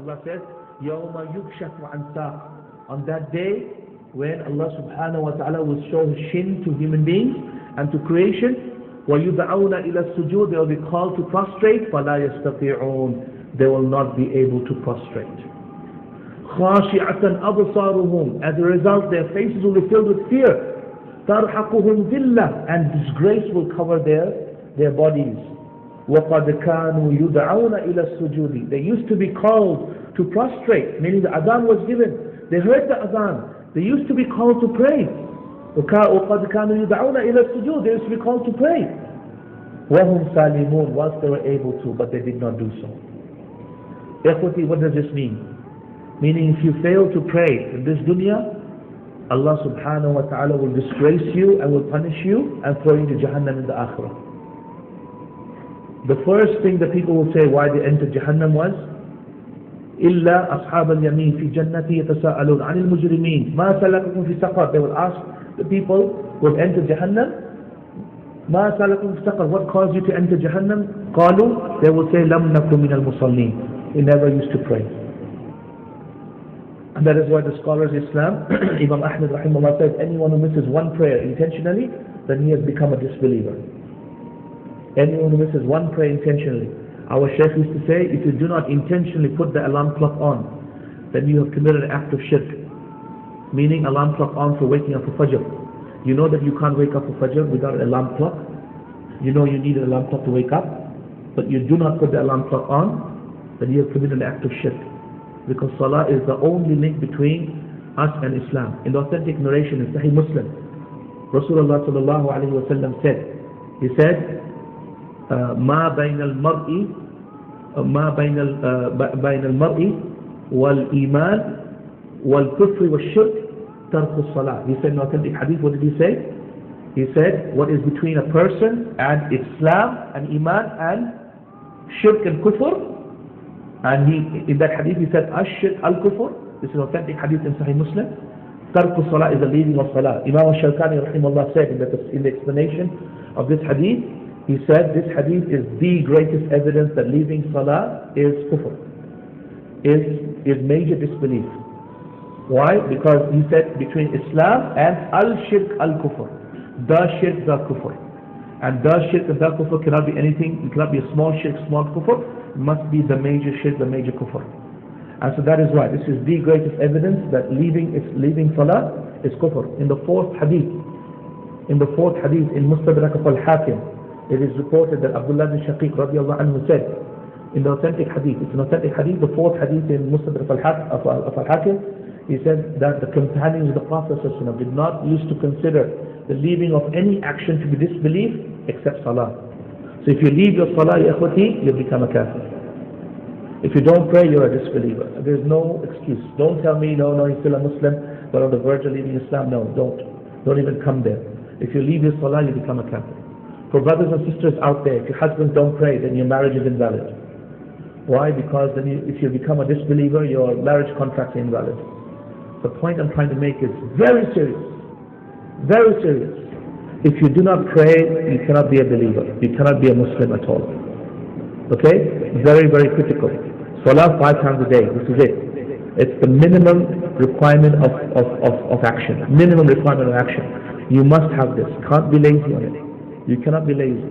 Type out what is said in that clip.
Allah says, يَوْمَ يُكْشَفُ عَنْ سَاقٍ. On that day, when Allah subhanahu wa ta'ala will show His shin to human beings and to creation, وَيُدْعَوْنَ إِلَى السُّجُودِ. They will be called to prostrate, فَلَا يَسْتَطِيعُونَ. They will not be able to prostrate. خَاشِعَةً أَبْصَارُهُمْ. As a result, their faces will be filled with fear. تَرْحَقُهُمْ ذِلَّةٌ. And disgrace will cover their bodies. وَقَدْ كَانُوا يُدْعَوْنَ إِلَى السُّجُودِ. They used to be called to prostrate, meaning the adhan was given. They heard the adhan. They used to be called to pray. وَقَدْ كَانُوا يُدْعَوْنَ إِلَى السُّجُودِ. They used to be called to pray. وَهُمْ سَالِمُونَ. Whilst they were able to, but they did not do so. Ikhwati, what does this mean? Meaning if you fail to pray in this dunya, Allah subhanahu wa ta'ala will disgrace you and will punish you and throw you to Jahannam in the akhirah. The first thing that people will say why they entered Jahannam was إِلَّا أَصْحَابَ الْيَمِينِ فِي جَنَّةِ يَتَسَاءَلُونَ عَنِ الْمُجْرِمِينَ مَا سَلَكَكُمْ فِي سَقَرَ. They will ask the people who have entered Jahannam, مَا سَلَكَكُمْ فِي سَقَرَ. What caused you to enter Jahannam? قَالُوا. They will say لَمْ نَكُ مِنَ الْمُصَلِّينَ. We never used to pray. And that is why the scholars of Islam, Imam Ahmad rahimahullah says, anyone who misses one prayer intentionally, then he has become a disbeliever. Anyone who misses one prayer intentionally. Our Shaykh used to say, if you do not intentionally put the alarm clock on, then you have committed an act of shirk. Meaning alarm clock on for waking up for Fajr. You know that you can't wake up for Fajr without an alarm clock. You know you need an alarm clock to wake up, but you do not put the alarm clock on, then you have committed an act of shirk. Because Salah is the only link between us and Islam. In the authentic narration in Sahih Muslim, Rasulullah sallallahu alayhi wa sallam said, he said, ما بين المرء والإيمان والكفر والشرك ترك الصلاة. He said in authentic hadith, what did he say? He said, what is between a person and Islam and Iman and shirk and kufr? And in that hadith he said, Ash-shirk al-kufr. This is authentic hadith in Sahih Muslim. Tarku salah is the leaving of salah. Imam al-Shawkani rahimahullah said in the explanation of this hadith, he said this hadith is the greatest evidence that leaving salah is kufr, is major disbelief. Why? Because he said between Islam and al-shirk al-kufr. The shirk, the kufr. And the shirk and the kufr cannot be anything, it cannot be a small shirk, small kufr. It must be the major shirk, the major kufr. And so that is why this is the greatest evidence that leaving salah is kufr. In the fourth hadith in Mustadrak al-Hakim, it is reported that Abdullah bin Shaqiq radiallahu anhu said, in the authentic hadith, it's an authentic hadith, the fourth hadith in Mustadrak al-Hakim, he said that the companions of the Prophet ﷺ did not used to consider the leaving of any action to be disbelief except salah. So if you leave your salah, ya ikhwati, you become a kafir. If you don't pray, you're a disbeliever. There's no excuse. Don't tell me, no, you're still a Muslim, but on the verge of leaving Islam. No, don't even come there. If you leave your salah, you become a kafir. For brothers and sisters out there, if your husbands don't pray, then your marriage is invalid. Why? Because then if you become a disbeliever, your marriage contract is invalid. The point I'm trying to make is very serious. Very serious. If you do not pray, you cannot be a believer. You cannot be a Muslim at all. Okay? Very, very critical. Salah 5 times a day. This is it. It's the minimum requirement of action. Minimum requirement of action. You must have this. Can't be lazy on it. You cannot be lazy.